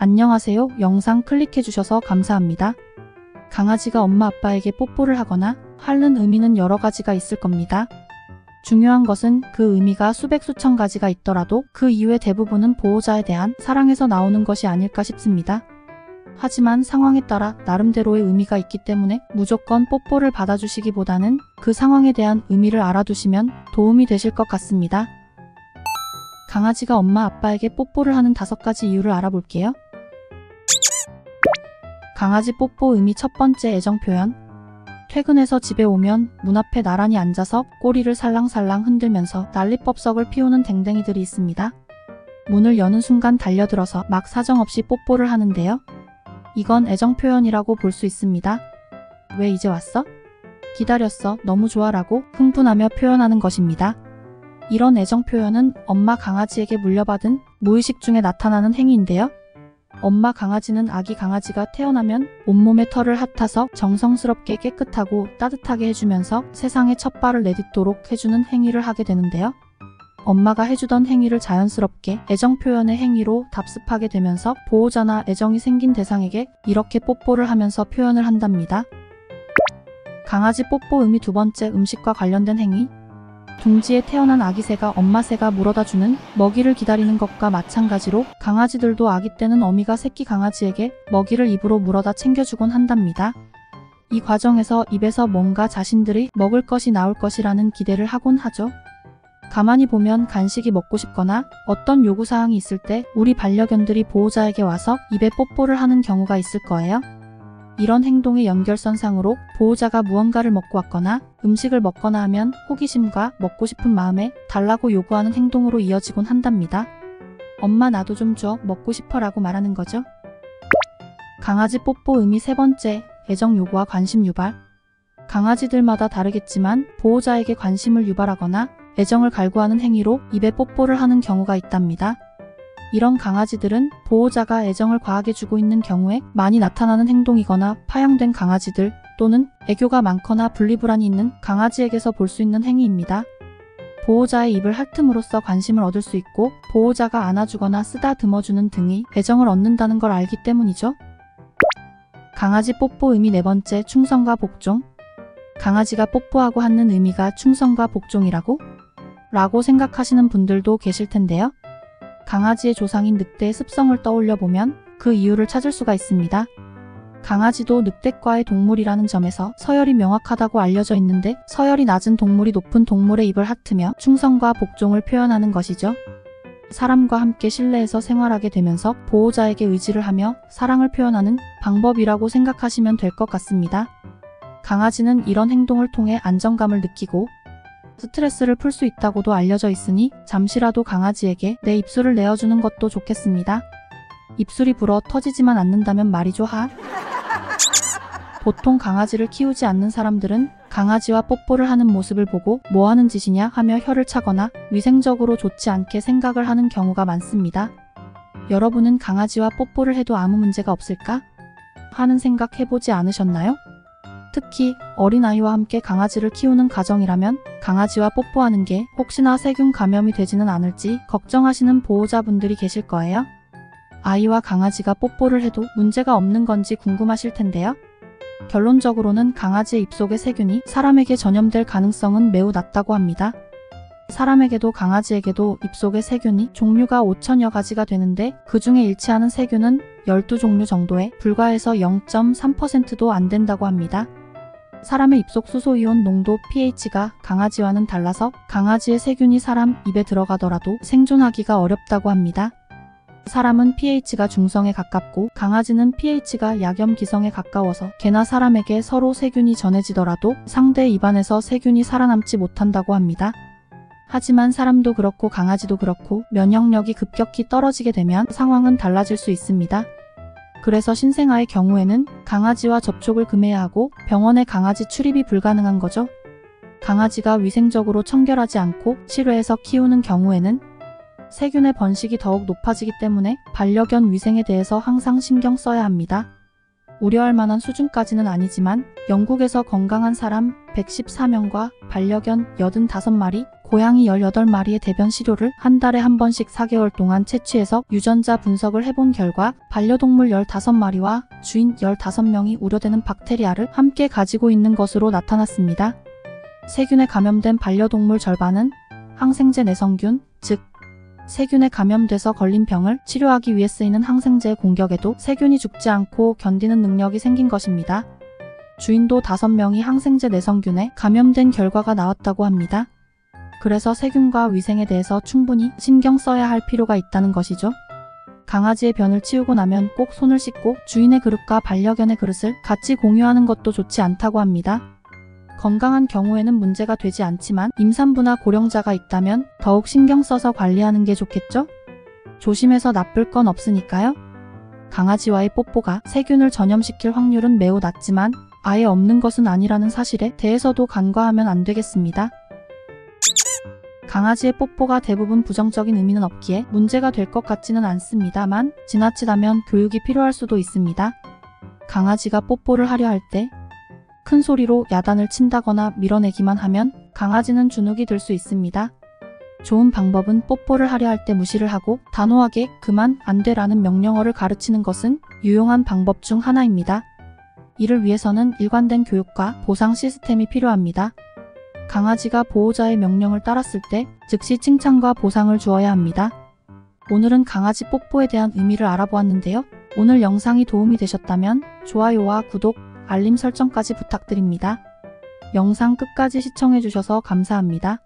안녕하세요. 영상 클릭해주셔서 감사합니다. 강아지가 엄마 아빠에게 뽀뽀를 하거나 하는 의미는 여러 가지가 있을 겁니다. 중요한 것은 그 의미가 수백 수천 가지가 있더라도 그 이유의 대부분은 보호자에 대한 사랑에서 나오는 것이 아닐까 싶습니다. 하지만 상황에 따라 나름대로의 의미가 있기 때문에 무조건 뽀뽀를 받아주시기보다는 그 상황에 대한 의미를 알아두시면 도움이 되실 것 같습니다. 강아지가 엄마 아빠에게 뽀뽀를 하는 5가지 이유를 알아볼게요. 강아지 뽀뽀 의미. 첫 번째, 애정 표현. 퇴근해서 집에 오면 문 앞에 나란히 앉아서 꼬리를 살랑살랑 흔들면서 난리법석을 피우는 댕댕이들이 있습니다. 문을 여는 순간 달려들어서 막 사정없이 뽀뽀를 하는데요. 이건 애정 표현이라고 볼 수 있습니다. 왜 이제 왔어? 기다렸어. 너무 좋아 라고 흥분하며 표현하는 것입니다. 이런 애정 표현은 엄마 강아지에게 물려받은 무의식 중에 나타나는 행위인데요. 엄마 강아지는 아기 강아지가 태어나면 온몸에 털을 핫아서 정성스럽게 깨끗하고 따뜻하게 해주면서 세상에 첫 발을 내딛도록 해주는 행위를 하게 되는데요. 엄마가 해주던 행위를 자연스럽게 애정 표현의 행위로 답습하게 되면서 보호자나 애정이 생긴 대상에게 이렇게 뽀뽀를 하면서 표현을 한답니다. 강아지 뽀뽀 의미. 두 번째, 음식과 관련된 행위. 둥지에 태어난 아기 새가 엄마 새가 물어다주는 먹이를 기다리는 것과 마찬가지로 강아지들도 아기 때는 어미가 새끼 강아지에게 먹이를 입으로 물어다 챙겨주곤 한답니다. 이 과정에서 입에서 뭔가 자신들이 먹을 것이 나올 것이라는 기대를 하곤 하죠. 가만히 보면 간식이 먹고 싶거나 어떤 요구사항이 있을 때 우리 반려견들이 보호자에게 와서 입에 뽀뽀를 하는 경우가 있을 거예요. 이런 행동의 연결선상으로 보호자가 무언가를 먹고 왔거나 음식을 먹거나 하면 호기심과 먹고 싶은 마음에 달라고 요구하는 행동으로 이어지곤 한답니다. 엄마 나도 좀 줘, 먹고 싶어 라고 말하는 거죠. 강아지 뽀뽀 의미. 세 번째, 애정 요구와 관심 유발. 강아지들마다 다르겠지만 보호자에게 관심을 유발하거나 애정을 갈구하는 행위로 입에 뽀뽀를 하는 경우가 있답니다. 이런 강아지들은 보호자가 애정을 과하게 주고 있는 경우에 많이 나타나는 행동이거나 파양된 강아지들 또는 애교가 많거나 분리불안이 있는 강아지에게서 볼 수 있는 행위입니다. 보호자의 입을 핥음으로써 관심을 얻을 수 있고 보호자가 안아주거나 쓰다듬어주는 등이 애정을 얻는다는 걸 알기 때문이죠. 강아지 뽀뽀 의미. 네 번째, 충성과 복종. 강아지가 뽀뽀하고 하는 의미가 충성과 복종이라고? 라고 생각하시는 분들도 계실 텐데요. 강아지의 조상인 늑대의 습성을 떠올려 보면 그 이유를 찾을 수가 있습니다. 강아지도 늑대과의 동물이라는 점에서 서열이 명확하다고 알려져 있는데 서열이 낮은 동물이 높은 동물의 입을 핥으며 충성과 복종을 표현하는 것이죠. 사람과 함께 실내에서 생활하게 되면서 보호자에게 의지를 하며 사랑을 표현하는 방법이라고 생각하시면 될 것 같습니다. 강아지는 이런 행동을 통해 안정감을 느끼고 스트레스를 풀 수 있다고도 알려져 있으니 잠시라도 강아지에게 내 입술을 내어주는 것도 좋겠습니다. 입술이 불어 터지지만 않는다면 말이죠. 보통 강아지를 키우지 않는 사람들은 강아지와 뽀뽀를 하는 모습을 보고 뭐 하는 짓이냐 하며 혀를 차거나 위생적으로 좋지 않게 생각을 하는 경우가 많습니다. 여러분은 강아지와 뽀뽀를 해도 아무 문제가 없을까? 하는 생각 해보지 않으셨나요? 특히 어린아이와 함께 강아지를 키우는 가정이라면 강아지와 뽀뽀하는 게 혹시나 세균 감염이 되지는 않을지 걱정하시는 보호자분들이 계실 거예요. 아이와 강아지가 뽀뽀를 해도 문제가 없는 건지 궁금하실 텐데요. 결론적으로는 강아지의 입속의 세균이 사람에게 전염될 가능성은 매우 낮다고 합니다. 사람에게도 강아지에게도 입속의 세균이 종류가 5천여 가지가 되는데 그 중에 일치하는 세균은 12종류 정도에 불과해서 0.3%도 안 된다고 합니다. 사람의 입속 수소이온 농도 pH가 강아지와는 달라서 강아지의 세균이 사람 입에 들어가더라도 생존하기가 어렵다고 합니다. 사람은 pH가 중성에 가깝고 강아지는 pH가 약염기성에 가까워서 개나 사람에게 서로 세균이 전해지더라도 상대의 입안에서 세균이 살아남지 못한다고 합니다. 하지만 사람도 그렇고 강아지도 그렇고 면역력이 급격히 떨어지게 되면 상황은 달라질 수 있습니다. 그래서 신생아의 경우에는 강아지와 접촉을 금해야 하고 병원에 강아지 출입이 불가능한 거죠. 강아지가 위생적으로 청결하지 않고 실외에서 키우는 경우에는 세균의 번식이 더욱 높아지기 때문에 반려견 위생에 대해서 항상 신경 써야 합니다. 우려할 만한 수준까지는 아니지만 영국에서 건강한 사람 114명과 반려견 85마리, 고양이 18마리의 대변 시료를 한 달에 한 번씩 4개월 동안 채취해서 유전자 분석을 해본 결과 반려동물 15마리와 주인 15명이 우려되는 박테리아를 함께 가지고 있는 것으로 나타났습니다. 세균에 감염된 반려동물 절반은 항생제 내성균, 즉 세균에 감염돼서 걸린 병을 치료하기 위해 쓰이는 항생제의 공격에도 세균이 죽지 않고 견디는 능력이 생긴 것입니다. 주인도 5명이 항생제 내성균에 감염된 결과가 나왔다고 합니다. 그래서 세균과 위생에 대해서 충분히 신경 써야 할 필요가 있다는 것이죠. 강아지의 변을 치우고 나면 꼭 손을 씻고 주인의 그릇과 반려견의 그릇을 같이 공유하는 것도 좋지 않다고 합니다. 건강한 경우에는 문제가 되지 않지만 임산부나 고령자가 있다면 더욱 신경 써서 관리하는 게 좋겠죠? 조심해서 나쁠 건 없으니까요. 강아지와의 뽀뽀가 세균을 전염시킬 확률은 매우 낮지만 아예 없는 것은 아니라는 사실에 대해서도 간과하면 안 되겠습니다. 강아지의 뽀뽀가 대부분 부정적인 의미는 없기에 문제가 될 것 같지는 않습니다만 지나치다면 교육이 필요할 수도 있습니다. 강아지가 뽀뽀를 하려 할 때 큰 소리로 야단을 친다거나 밀어내기만 하면 강아지는 주눅이 들 수 있습니다. 좋은 방법은 뽀뽀를 하려 할 때 무시를 하고 단호하게 그만, 안 돼 라는 명령어를 가르치는 것은 유용한 방법 중 하나입니다. 이를 위해서는 일관된 교육과 보상 시스템이 필요합니다. 강아지가 보호자의 명령을 따랐을 때 즉시 칭찬과 보상을 주어야 합니다. 오늘은 강아지 뽀뽀에 대한 의미를 알아보았는데요. 오늘 영상이 도움이 되셨다면 좋아요와 구독, 알림 설정까지 부탁드립니다. 영상 끝까지 시청해주셔서 감사합니다.